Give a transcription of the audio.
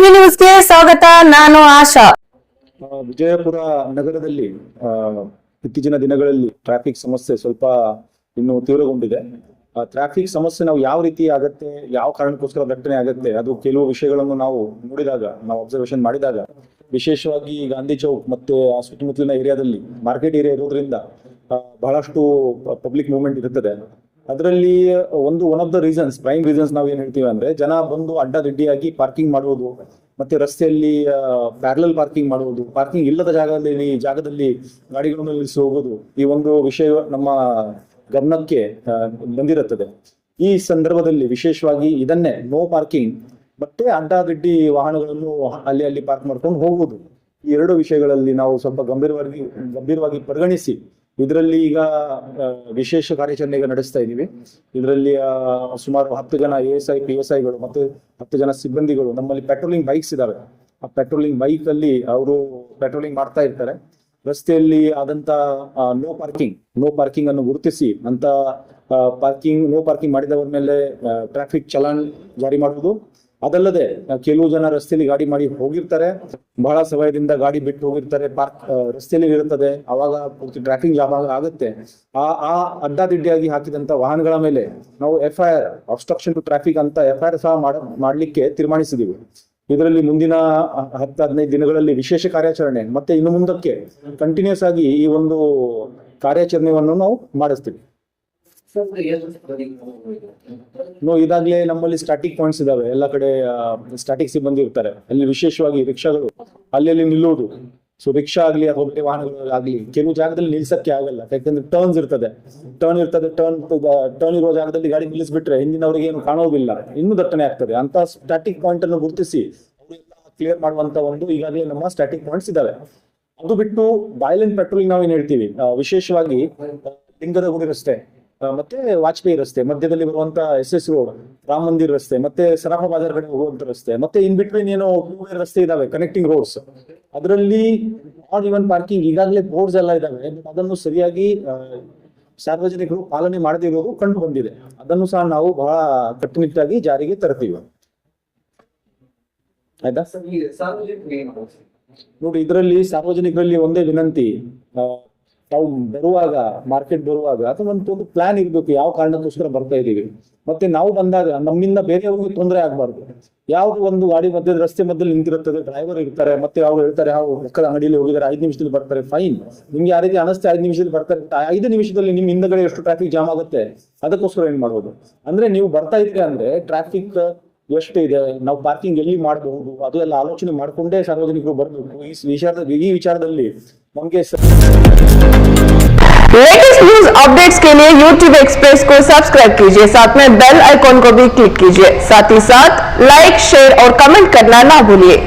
TV ನ್ಯೂಸ್ಗೆ ಸ್ವಾಗತ. ನಾನು ಆಶಾ. ವಿಜಯಪುರ ನಗರದಲ್ಲಿ ಇತ್ತೀಚಿನ ದಿನಗಳಲ್ಲಿ ಟ್ರಾಫಿಕ್ ಸಮಸ್ಯೆ ಸ್ವಲ್ಪ ಇನ್ನು ತೀವ್ರಗೊಂಡಿದೆ. ಟ್ರಾಫಿಕ್ ಸಮಸ್ಯೆ ನಾವು ಯಾವ ರೀತಿ ಆಗತ್ತೆ, ಯಾವ ಕಾರಣಕ್ಕೋಸ್ಕರ ದಟ್ಟಣೆ ಆಗತ್ತೆ, ಅದು ಕೆಲವು ವಿಷಯಗಳನ್ನು ನಾವು ನೋಡಿದಾಗ, ನಾವು ಅಬ್ಸರ್ವೇಷನ್ ಮಾಡಿದಾಗ, ವಿಶೇಷವಾಗಿ ಗಾಂಧಿ ಚೌಕ್ ಮತ್ತೆ ಆ ಸುತ್ತಮುತ್ತಲಿನ ಏರಿಯಾದಲ್ಲಿ ಮಾರ್ಕೆಟ್ ಏರಿಯಾ ಇರೋದ್ರಿಂದ ಬಹಳಷ್ಟು ಪಬ್ಲಿಕ್ ಮೂವ್ಮೆಂಟ್ ಇರುತ್ತದೆ. ಅದರಲ್ಲಿ one of the reasons, prime reasons ನಾವು ಏನ್ ಹೇಳ್ತೀವಿ ಅಂದ್ರೆ, ಜನ ಬಂದು ಅಡ್ಡದಿಡ್ಡಿಯಾಗಿ ಪಾರ್ಕಿಂಗ್ ಮಾಡುವುದು, ಮತ್ತೆ ರಸ್ತೆಯಲ್ಲಿ ಪ್ಯಾರಲಲ್ ಪಾರ್ಕಿಂಗ್ ಮಾಡುವುದು, ಪಾರ್ಕಿಂಗ್ ಇಲ್ಲದ ಜಾಗದಲ್ಲಿ ಗಾಡಿಗಳನ್ನು ನಿಲ್ಲಿಸಿ ಹೋಗುವುದು, ಈ ಒಂದು ವಿಷಯ ನಮ್ಮ ಗಮನಕ್ಕೆ ಬಂದಿರುತ್ತದೆ. ಈ ಸಂದರ್ಭದಲ್ಲಿ ವಿಶೇಷವಾಗಿ ಇದನ್ನೇ ನೋ ಪಾರ್ಕಿಂಗ್ ಮತ್ತೆ ಅಡ್ಡದಿಡ್ಡಿ ವಾಹನಗಳನ್ನು ಅಲ್ಲಿ ಪಾರ್ಕ್ ಮಾಡ್ಕೊಂಡು ಹೋಗುವುದು, ಈ ಎರಡು ವಿಷಯಗಳಲ್ಲಿ ನಾವು ಸ್ವಲ್ಪ ಗಂಭೀರವಾಗಿ ಪರಿಗಣಿಸಿ ಇದರಲ್ಲಿ ಈಗ ವಿಶೇಷ ಕಾರ್ಯಾಚರಣೆ ನಡೆಸ್ತಾ ಇದ್ದೀವಿ. ಇದರಲ್ಲಿ ಸುಮಾರು 10 ಜನ ASI PSIಗಳು ಮತ್ತೆ 10 ಜನ ಸಿಬ್ಬಂದಿಗಳು, ನಮ್ಮಲ್ಲಿ ಪೆಟ್ರೋಲಿಂಗ್ ಬೈಕ್ಸ್ ಇದಾವೆ. ಆ ಪೆಟ್ರೋಲಿಂಗ್ ಬೈಕ್ ಅಲ್ಲಿ ಅವರು ಪೆಟ್ರೋಲಿಂಗ್ ಮಾಡ್ತಾ ಇರ್ತಾರೆ. ರಸ್ತೆಯಲ್ಲಿ ಆದಂತ ನೋ ಪಾರ್ಕಿಂಗ್ ಅನ್ನು ಗುರುತಿಸಿ ಅಂತ ನೋ ಪಾರ್ಕಿಂಗ್ ಮಾಡಿದವರ ಮೇಲೆ ಟ್ರಾಫಿಕ್ ಚಲಾನ್ ಜಾರಿ ಮಾಡುವುದು. ಅದಲ್ಲದೆ ಕೆಲವು ಜನ ರಸ್ತೆಯಲ್ಲಿ ಗಾಡಿ ಮಾಡಿ ಹೋಗಿರ್ತಾರೆ, ಬಹಳ ಸಮಯದಿಂದ ಗಾಡಿ ಬಿಟ್ಟು ಹೋಗಿರ್ತಾರೆ, ರಸ್ತೆಯಲ್ಲಿ ಇರುತ್ತದೆ, ಅವಾಗ ಪೂರ್ತಿ ಟ್ರಾಫಿಕ್ ಜಾಮ್ ಆಗುತ್ತೆ. ಆ ಅಡ್ಡಾದಿಡ್ಡಿಯಾಗಿ ಹಾಕಿದಂತ ವಾಹನಗಳ ಮೇಲೆ ನಾವು FIR, ಅಬ್ಸ್ಟ್ರಕ್ಷನ್ ಟು ಟ್ರಾಫಿಕ್ ಅಂತ FIR ಸಹ ಮಾಡ್ಲಿಕ್ಕೆ ತೀರ್ಮಾನಿಸಿದೀವಿ. ಇದರಲ್ಲಿ ಮುಂದಿನ 10-15 ದಿನಗಳಲ್ಲಿ ವಿಶೇಷ ಕಾರ್ಯಾಚರಣೆ ಮತ್ತೆ ಇನ್ನು ಮುಂದಕ್ಕೆ ಕಂಟಿನ್ಯೂಸ್ ಆಗಿ ಈ ಒಂದು ಕಾರ್ಯಾಚರಣೆಯನ್ನು ನಾವು ಮಾಡಿಸ್ತೀವಿ. ಇದಾಗ್ಲೇ ನಮ್ಮಲ್ಲಿ ಸ್ಟಾಟಿಕ್ ಪಾಯಿಂಟ್ಸ್ ಇದಾವೆ, ಎಲ್ಲ ಕಡೆ ಸ್ಟಾಟಿಕ್ ಸಿಬ್ಬಂದಿ ಇರ್ತಾರೆ. ಅಲ್ಲಿ ವಿಶೇಷವಾಗಿ ರಿಕ್ಷಾಗಳು ಅಲ್ಲಿ ನಿಲ್ಲುವುದು. ಸೊ ರಿಕ್ಷಾ ಆಗ್ಲಿ ಅಥವಾ ಬೇರೆ ವಾಹನಗಳು ಆಗ್ಲಿ ಕೆಲವು ಜಾಗದಲ್ಲಿ ನಿಲ್ಸಕ್ಕೆ ಆಗಲ್ಲ, ಯಾಕಂದ್ರೆ ಟರ್ನ್ ಇರ್ತದೆ. ಟರ್ನ್ ಇರುವ ಜಾಗದಲ್ಲಿ ಗಾಡಿ ನಿಲ್ಲಿಸ್ಬಿಟ್ರೆ ಹಿಂದಿನವರಿಗೆ ಏನು ಕಾಣೋದಿಲ್ಲ, ಇನ್ನೂ ದಟ್ಟಣೆ ಆಗ್ತದೆ. ಅಂತ ಸ್ಟಾಟಿಕ್ ಪಾಯಿಂಟ್ ಅನ್ನು ಗುರುತಿಸಿ ಕ್ಲಿಯರ್ ಮಾಡುವಂತ ಈಗಾಗಲೇ ನಮ್ಮ ಸ್ಟಾಟಿಕ್ ಪಾಯಿಂಟ್ಸ್ ಇದಾವೆ. ಅದು ಬಿಟ್ಟು ಬಾಯ್ಲೆಂಟ್ ಪೆಟ್ರೋಲಿಂಗ್ ನಾವೇನ್ ಹೇಳ್ತೀವಿ, ವಿಶೇಷವಾಗಿ ಲಿಂಗದ ಗುಡಿ ರಸ್ತೆ ಮತ್ತೆ ವಾಜಪೇಯಿ ರಸ್ತೆ ಮಧ್ಯದಲ್ಲಿ ಬರುವಂತ SS ರೋಡ್, ರಾಮ ಮಂದಿರ್ ರಸ್ತೆ ಮತ್ತೆ ಸರಾಫ ಬಾಜಾರ್ ಕಡೆ ಹೋಗುವಂತ ರಸ್ತೆ, ಮತ್ತೆ ಇನ್ ಬಿಟ್ವೀನ್ ಏನೋ 2 ರಸ್ತೆ ಇದಾವೆ, ಕನೆಕ್ಟಿಂಗ್ ರೋಡ್ಸ್. ಅದರಲ್ಲಿ ನಾಟ್ ಇವನ್ ಪಾರ್ಕಿಂಗ್ ಈಗಾಗಲೇ ಬೋರ್ಡ್ಸ್ ಎಲ್ಲ ಇದಾವೆ, ಅದನ್ನು ಸರಿಯಾಗಿ ಸಾರ್ವಜನಿಕರು ಪಾಲನೆ ಮಾಡದಿರೋದು ಕಂಡು ಬಂದಿದೆ. ಅದನ್ನು ಸಹ ನಾವು ಬಹಳ ಕಟ್ಟುನಿಟ್ಟಾಗಿ ಜಾರಿಗೆ ತರ್ತೀವಿ. ಆಯ್ತಾ ನೋಡಿ, ಇದರಲ್ಲಿ ಸಾರ್ವಜನಿಕರಲ್ಲಿ ಒಂದೇ ವಿನಂತಿ, ನಾವು ಬರುವಾಗ ಮಾರ್ಕೆಟ್ ಬರುವಾಗ ಅಥವಾ ಒಂದು ಪ್ಲಾನ್ ಇರ್ಬೇಕು, ಯಾವ ಕಾರಣಕ್ಕೋಸ್ಕರ ಬರ್ತಾ ಇದೀವಿ, ಮತ್ತೆ ನಾವು ಬಂದಾಗ ನಮ್ಮಿಂದ ಬೇರೆಯವ್ರಿಗೆ ತೊಂದರೆ ಆಗ್ಬಾರ್ದು. ಯಾವ್ದು ಒಂದು ಗಾಡಿ ರಸ್ತೆ ಮಧ್ಯದಲ್ಲಿ ನಿಂತಿರುತ್ತದೆ, ಡ್ರೈವರ್ ಇರ್ತಾರೆ, ಮತ್ತೆ ಅವ್ರು ಹೇಳ್ತಾರೆ ಪಕ್ಕದ ಅಂಗಡಿಯಲ್ಲಿ ಹೋಗಿದ್ದಾರೆ, 5 ನಿಮಿಷದಲ್ಲಿ ಬರ್ತಾರೆ, ಫೈನ್. ನಿಮ್ಗೆ ಆ ರೀತಿ ಅನಿಸ್ತೆ 5 ನಿಮಿಷದಲ್ಲಿ ಬರ್ತಾರೆ, 5 ನಿಮಿಷದಲ್ಲಿ ನಿಮ್ ಹಿಂದಗಡೆ ಎಷ್ಟು ಟ್ರಾಫಿಕ್ ಜಾಮ್ ಆಗುತ್ತೆ, ಅದಕ್ಕೋಸ್ಕರ ಏನ್ ಮಾಡ್ಬೋದು ಅಂದ್ರೆ, ನೀವು ಬರ್ತಾ ಇದ್ದೀರಿ ಅಂದ್ರೆ ಟ್ರಾಫಿಕ್ ಎಷ್ಟು ಇದೆ, ನಾವು ಪಾರ್ಕಿಂಗ್ ಎಲ್ಲಿ ಮಾಡಬಹುದು, ಅದು ಎಲ್ಲ ಆಲೋಚನೆ ಮಾಡ್ಕೊಂಡೇ ಸಾರ್ವಜನಿಕರು ಬರಬೇಕು. ಈ ವಿಚಾರದಲ್ಲಿ ನಮಗೆ लेटेस्ट न्यूज अपडेट्स के लिए YouTube एक्सप्रेस को सब्सक्राइब कीजिए, साथ में बेल आइकॉन को भी क्लिक कीजिए, साथ ही साथ लाइक, शेयर और कमेंट करना ना भूलिए।